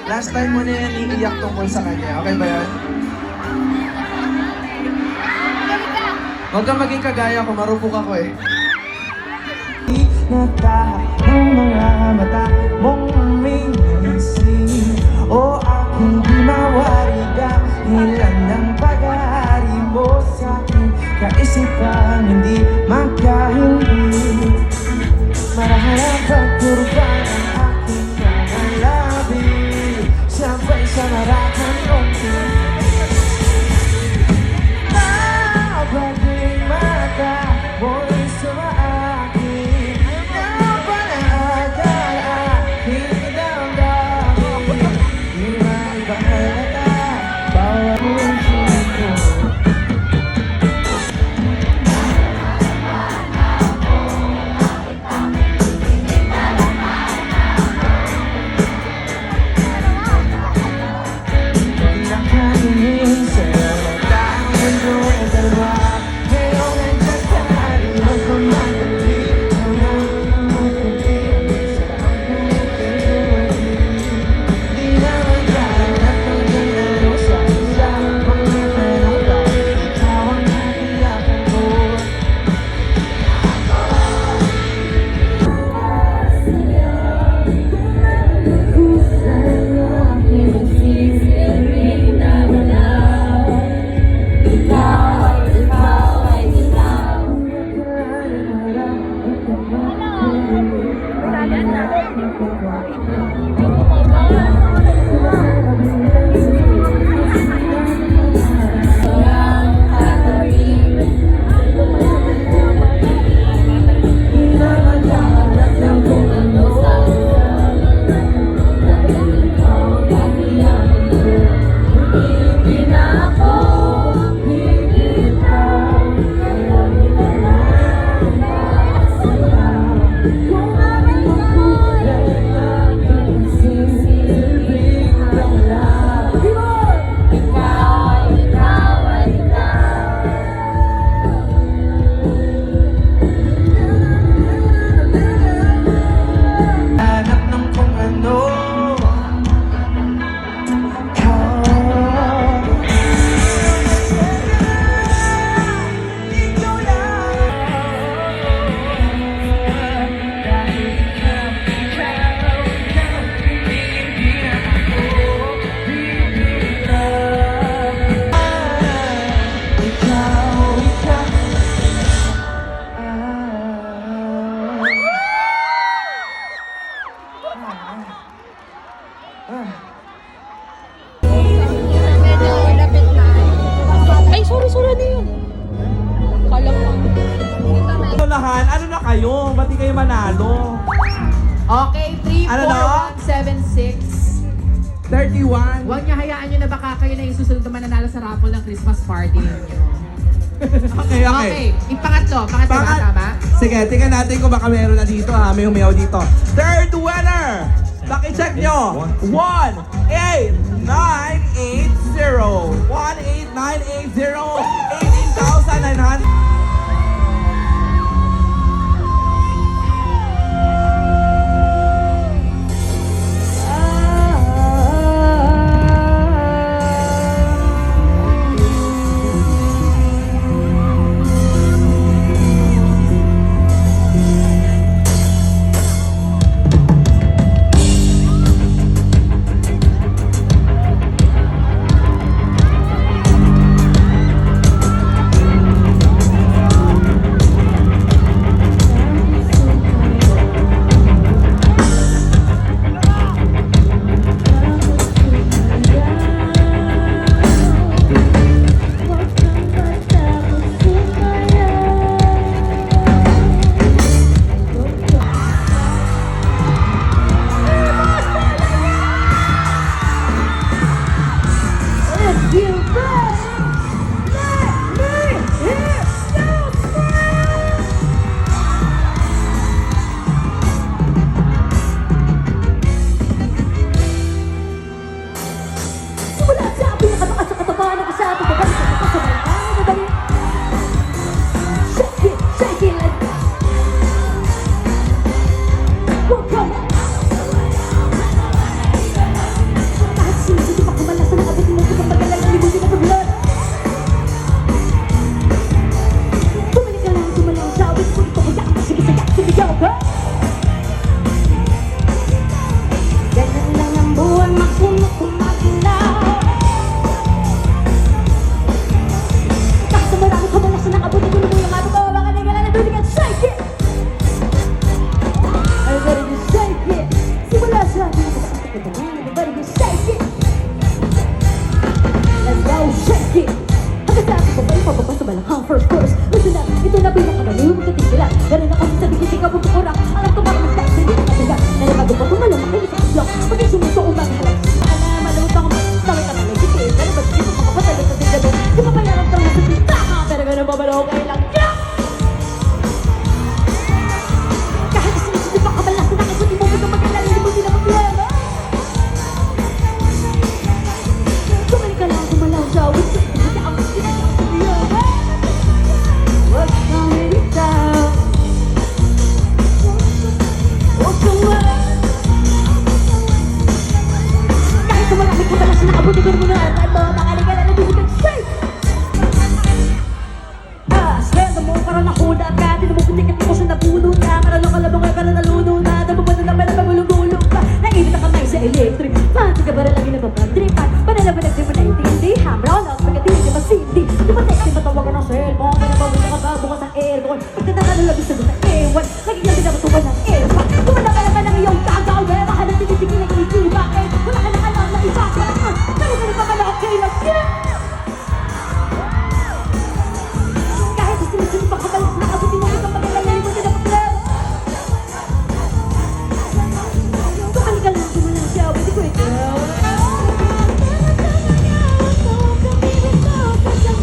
Last time mo na yan iiyak tungkol sa kanya. Okay ba yan? Huwag kang maging kagaya ko, marupok ako eh. Natahak ng mga mata mong umiisip o aking di mawari dahilan ng pag-aari mo sa aking kaisipang hindi makahindi. Marahil ang pagkurban ang aking mga labi sabay sa marakang konti. Mabaging mata mo'y sumaakin na panagal aking damdamin. Di maibahalata bawat puso ko. Ay, sorry, ano yun? Kala ko. Lahan, ano na kayo? Ba't di kayo manalo? Okay, 3, Ano 4, na? 1, 7, 6. 31. Huwag niyo hayaan nyo na baka kayo na yung susunod na mananalo sa raffle ng Christmas party ninyo. Okay. Okay, yung pangatlo ba, tama? Sige, tingnan natin kung baka meron na dito ha. May humiyaw dito. Third winner! Paki-check nyo. 18980. 18980. 18,900. ang first verse. Ito na pinakabaliw mo katigilan. Ganun ako sa digit ka pupukurak. Alam ko marami na hindi ka katigan. Nalimago pa tumalang makinig sa kuslok. Paging sumuso umang halak. Baka na malutang ko tawin ka na may sikit. Pero ba't dito ka mapatalik sa tigado? Di ba mayroon kang nasa tinta ka? Pero ganun ba malaw kayo lang? Kahit isinisip pa kabalas na nakasot mo kung magkalala hindi mo din na problema. Sumali ka lang, sumalaw siya. Hindi ako problema. Wag kang ilitaw. Wag kang kahit sa marami kabalas na nakabuti ko mo na at mo, makaliga na nabibigyan safe. Sweldo mo parang nakuda ka. Di na mo putikat ko sa napuno na. Maralo ka labang ka na naluno na. Damo pa na pala magulong-gulong pa. Nainit na kamay sa electric. Panty ka ba rin lagi na papadripan? Panalaban di mo naiintindihan. Brown out, pagkatili di ba sindi? Di ba text, di ba tawagan ng cellphone? Kaya babuta ka ba bukas ang aircon? Pagkataka na labis na ng ewan. Lagi niya pinapatukan ng aircon. Tumala ka naman ng iyong gagawin. Baka natitigil na kinikiba. Wala ka na alam na iba ka. Kaya pa pala okay lang. Kahit isinisip pa kabalas na abutin mo isang pagkalala mo din na problema. Tumali ka lang, tumalang siya. Pwede ko ikaw.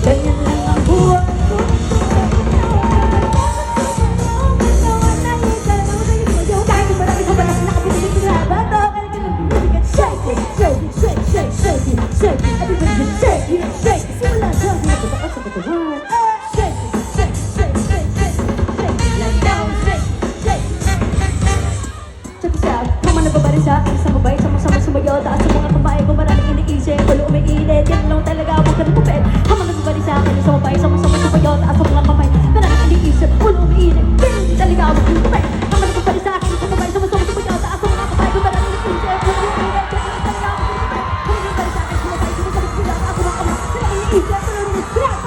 Ganyan lang ang buwan ko. Kahit yung marami kabalas na abutin mo sila. Bato ka lang binibigyan. Shake it, shake it, shake, shake, shake it, shake it. Everybody just shake it, shake it. Simula siya, sinabuta ka sa katawan. Shake it, shake, shake, shake, shake, shake. Let down, shake, shake. Check this out. Naman nababarin sa akin sa mabay. Sama-sama sumayaw. Taas sa mga kamay ko maraming iniisip. Kulo umiinit. Yan lang talaga ako kanipupet. Naman nababarin sa akin sa mabay. Sama-sama sumayaw. Taas sa mga kamay. Maraming iniisip. Kulo umiinit. Yan talaga ako kanipupet. Naman nababarin sa akin sa mabay. Sama-sama sumayaw. Taas sa mga kamay ko maraming iniisip. Kulo umiinit. Yan talaga ako kanipupet. Naman nababarin sa akin sa mabay. Sama-sama sumayaw. Taas sa mga kamay. Maraming iniisip.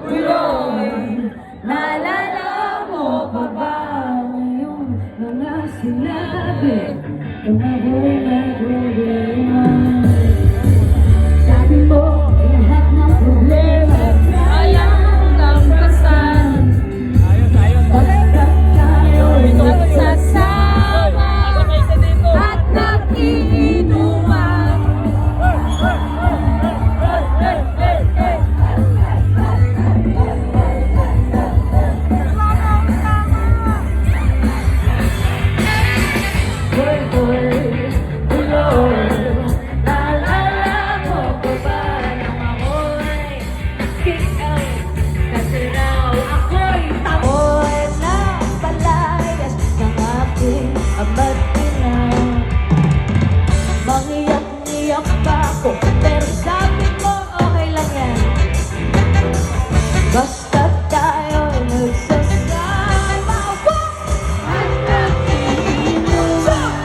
Kulo umiinit. Naalala mo pa ba yung mga sinabi? Tumaboy na problema. Sabi mo, lahat ng problema kayang lampasan. Pagkat tayo'y nagsasama at nakiinuman. Mangiyak-iyak pa ako, pero sabi mo okay lang yan. Basta tayo'y nagsasama at nakiinuman.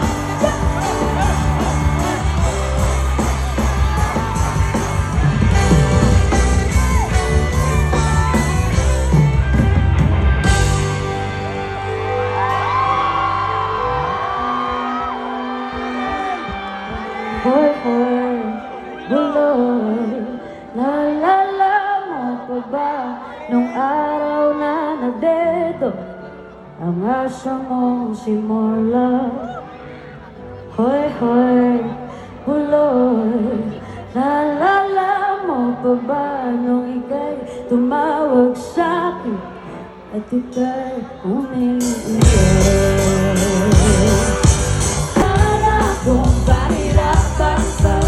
Hoy, hoy, buloy, naalala mo pa ba nung araw na nagdedo ang asa mong si Morla? Hoy, hoy, buloy, naalala mo pa ba nung ika'y tumawag sa'kin at ika'y umiiyak? Sana kung pahirapan ka,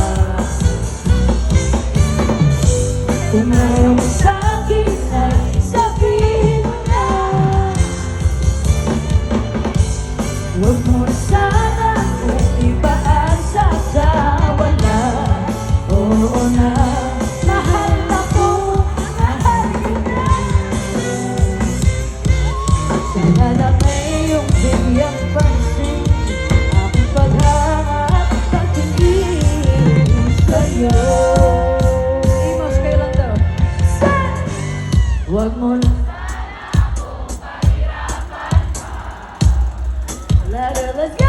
kung ayaw mo sa'kin ay sabihin mo na. Huwag mo sana kung ipaasa sa wala. Oo na, mahal ako, mahal kita. Sana lang ay iyong bigyang pansin aking pagharap at pagtingin sa'yo. Amos, kayo lang daw. Huwag mo na let's go!